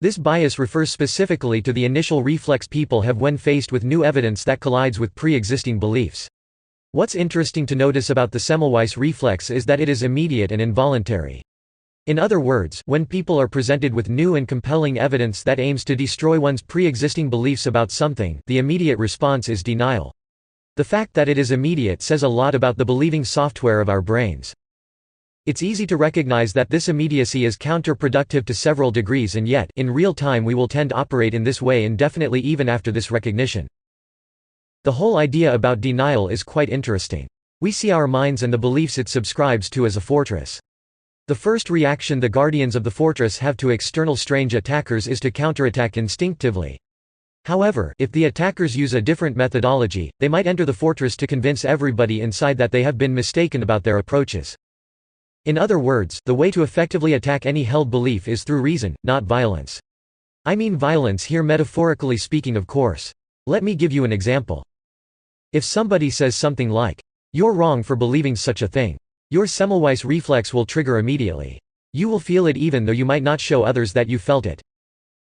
This bias refers specifically to the initial reflex people have when faced with new evidence that collides with pre-existing beliefs. What's interesting to notice about the Semmelweis reflex is that it is immediate and involuntary. In other words, when people are presented with new and compelling evidence that aims to destroy one's pre-existing beliefs about something, the immediate response is denial. The fact that it is immediate says a lot about the believing software of our brains. It's easy to recognize that this immediacy is counterproductive to several degrees, and yet, in real time we will tend to operate in this way indefinitely even after this recognition. The whole idea about denial is quite interesting. We see our minds and the beliefs it subscribes to as a fortress. The first reaction the guardians of the fortress have to external strange attackers is to counterattack instinctively. However, if the attackers use a different methodology, they might enter the fortress to convince everybody inside that they have been mistaken about their approaches. In other words, the way to effectively attack any held belief is through reason, not violence. I mean violence here metaphorically speaking, of course. Let me give you an example. If somebody says something like, "You're wrong for believing such a thing," your Semmelweis reflex will trigger immediately. You will feel it even though you might not show others that you felt it.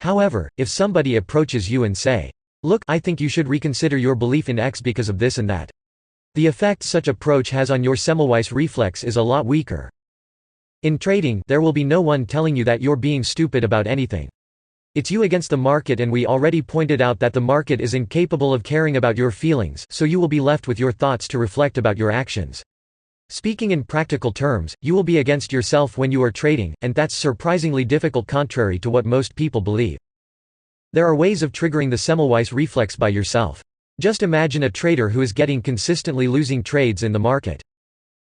However, if somebody approaches you and say, "Look, I think you should reconsider your belief in X because of this and that," the effect such approach has on your Semmelweis reflex is a lot weaker. In trading, there will be no one telling you that you're being stupid about anything. It's you against the market, and we already pointed out that the market is incapable of caring about your feelings, so you will be left with your thoughts to reflect about your actions. Speaking in practical terms, you will be against yourself when you are trading, and that's surprisingly difficult contrary to what most people believe. There are ways of triggering the Semmelweis reflex by yourself. Just imagine a trader who is getting consistently losing trades in the market.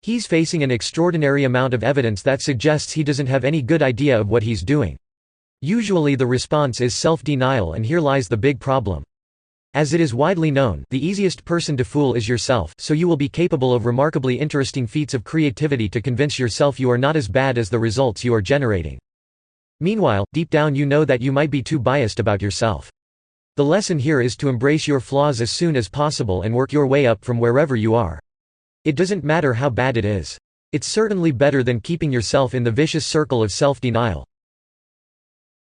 He's facing an extraordinary amount of evidence that suggests he doesn't have any good idea of what he's doing. Usually the response is self-denial, and here lies the big problem. As it is widely known, the easiest person to fool is yourself, so you will be capable of remarkably interesting feats of creativity to convince yourself you are not as bad as the results you are generating. Meanwhile, deep down you know that you might be too biased about yourself. The lesson here is to embrace your flaws as soon as possible and work your way up from wherever you are. It doesn't matter how bad it is. It's certainly better than keeping yourself in the vicious circle of self-denial.